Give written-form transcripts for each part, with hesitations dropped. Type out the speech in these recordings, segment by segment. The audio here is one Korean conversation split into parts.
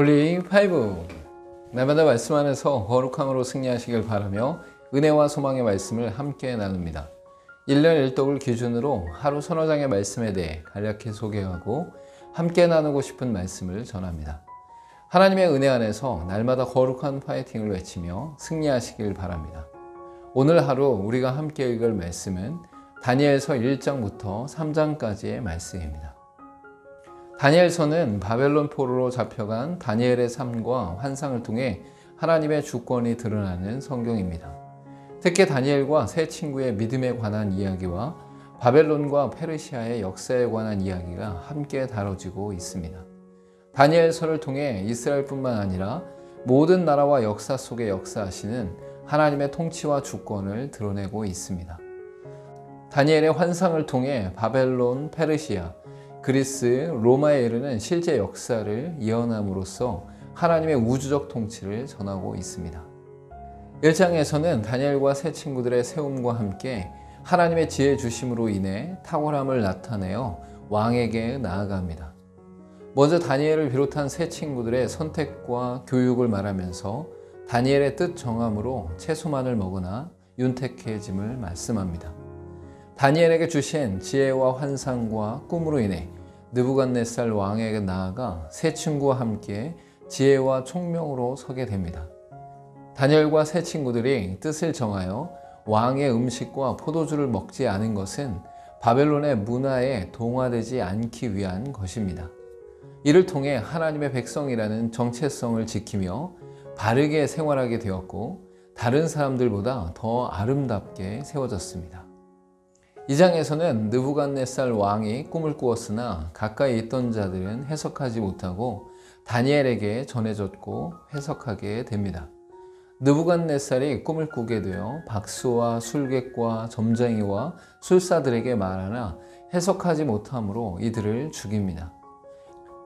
홀리 파이브, 날마다 말씀 안에서 거룩함으로 승리하시길 바라며 은혜와 소망의 말씀을 함께 나눕니다. 1년 1독을 기준으로 하루 서너 장의 말씀에 대해 간략히 소개하고 함께 나누고 싶은 말씀을 전합니다. 하나님의 은혜 안에서 날마다 거룩한 파이팅을 외치며 승리하시길 바랍니다. 오늘 하루 우리가 함께 읽을 말씀은 다니엘서 1장부터 3장까지의 말씀입니다. 다니엘서는 바벨론 포로로 잡혀간 다니엘의 삶과 환상을 통해 하나님의 주권이 드러나는 성경입니다. 특히 다니엘과 세 친구의 믿음에 관한 이야기와 바벨론과 페르시아의 역사에 관한 이야기가 함께 다뤄지고 있습니다. 다니엘서를 통해 이스라엘뿐만 아니라 모든 나라와 역사 속에 역사하시는 하나님의 통치와 주권을 드러내고 있습니다. 다니엘의 환상을 통해 바벨론, 페르시아, 그리스, 로마에 이르는 실제 역사를 예언함으로써 하나님의 우주적 통치를 전하고 있습니다. 1장에서는 다니엘과 세 친구들의 세움과 함께 하나님의 지혜 주심으로 인해 탁월함을 나타내어 왕에게 나아갑니다. 먼저 다니엘을 비롯한 세 친구들의 선택과 교육을 말하면서 다니엘의 뜻 정함으로 채소만을 먹으나 윤택해짐을 말씀합니다. 다니엘에게 주신 지혜와 환상과 꿈으로 인해 느부갓네살 왕에게 나아가 세 친구와 함께 지혜와 총명으로 서게 됩니다. 다니엘과 세 친구들이 뜻을 정하여 왕의 음식과 포도주를 먹지 않은 것은 바벨론의 문화에 동화되지 않기 위한 것입니다. 이를 통해 하나님의 백성이라는 정체성을 지키며 바르게 생활하게 되었고 다른 사람들보다 더 아름답게 세워졌습니다. 2장에서는 느부갓네살 왕이 꿈을 꾸었으나 가까이 있던 자들은 해석하지 못하고 다니엘에게 전해졌고 해석하게 됩니다. 느부갓네살이 꿈을 꾸게 되어 박수와 술객과 점쟁이와 술사들에게 말하나 해석하지 못함으로 이들을 죽입니다.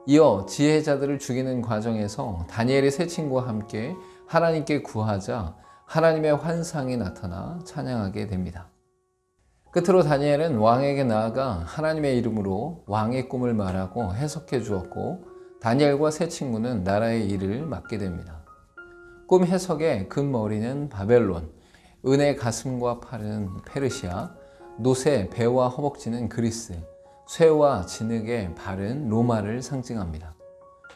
이어 지혜자들을 죽이는 과정에서 다니엘의 세 친구와 함께 하나님께 구하자 하나님의 환상이 나타나 찬양하게 됩니다. 끝으로 다니엘은 왕에게 나아가 하나님의 이름으로 왕의 꿈을 말하고 해석해 주었고 다니엘과 세 친구는 나라의 일을 맡게 됩니다. 꿈 해석의 금머리는 바벨론, 은의 가슴과 팔은 페르시아, 노새, 배와 허벅지는 그리스, 쇠와 진흙의 발은 로마를 상징합니다.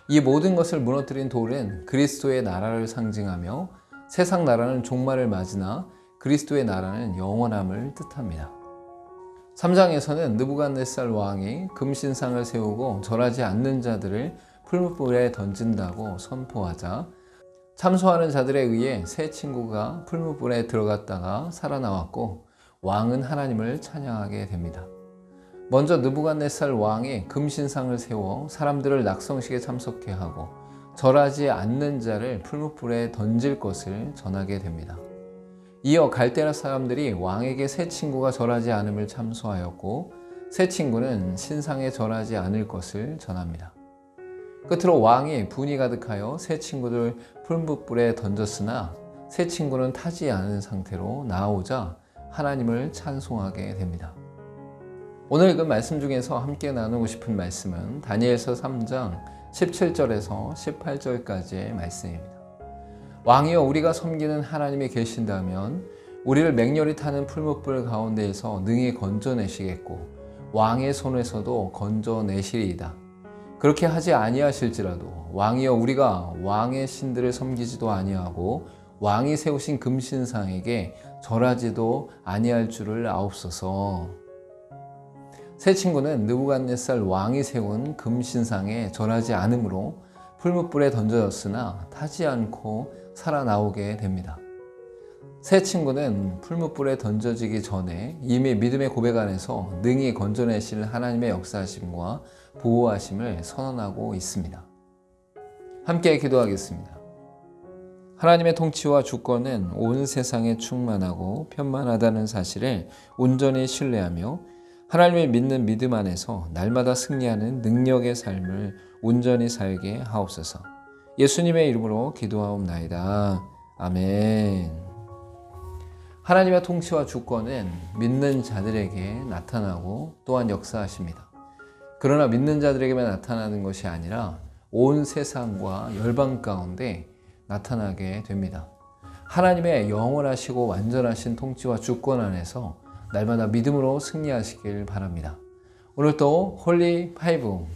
이 모든 것을 무너뜨린 돌은 그리스도의 나라를 상징하며 세상 나라는 종말을 맞으나 그리스도의 나라는 영원함을 뜻합니다. 3장에서는 느부갓네살 왕이 금신상을 세우고 절하지 않는 자들을 풀무불에 던진다고 선포하자 참소하는 자들에 의해 세 친구가 풀무불에 들어갔다가 살아나왔고 왕은 하나님을 찬양하게 됩니다. 먼저 느부갓네살 왕이 금신상을 세워 사람들을 낙성식에 참석해 하고 절하지 않는 자를 풀무불에 던질 것을 전하게 됩니다. 이어 갈대아 사람들이 왕에게 세 친구가 절하지 않음을 참소하였고 세 친구는 신상에 절하지 않을 것을 전합니다. 끝으로 왕이 분이 가득하여 세 친구들 풀무불에 던졌으나 세 친구는 타지 않은 상태로 나오자 하나님을 찬송하게 됩니다. 오늘 그 말씀 중에서 함께 나누고 싶은 말씀은 다니엘서 3장 17절에서 18절까지의 말씀입니다. 왕이여 우리가 섬기는 하나님이 계신다면 우리를 맹렬히 타는 풀무불 가운데에서 능히 건져내시겠고 왕의 손에서도 건져내시리이다. 그렇게 하지 아니하실지라도 왕이여 우리가 왕의 신들을 섬기지도 아니하고 왕이 세우신 금신상에게 절하지도 아니할 줄을 아옵소서. 세 친구는 느부갓네살 왕이 세운 금신상에 절하지 않으므로 풀무불에 던져졌으나 타지 않고 살아나오게 됩니다. 세 친구는 풀무불에 던져지기 전에 이미 믿음의 고백 안에서 능히 건져내실 하나님의 역사하심과 보호하심을 선언하고 있습니다. 함께 기도하겠습니다. 하나님의 통치와 주권은 온 세상에 충만하고 편만하다는 사실을 온전히 신뢰하며 하나님을 믿는 믿음 안에서 날마다 승리하는 능력의 삶을 온전히 살게 하옵소서. 예수님의 이름으로 기도하옵나이다. 아멘. 하나님의 통치와 주권은 믿는 자들에게 나타나고 또한 역사하십니다. 그러나 믿는 자들에게만 나타나는 것이 아니라 온 세상과 열방 가운데 나타나게 됩니다. 하나님의 영원하시고 완전하신 통치와 주권 안에서 날마다 믿음으로 승리하시길 바랍니다. 오늘도 홀리 파이브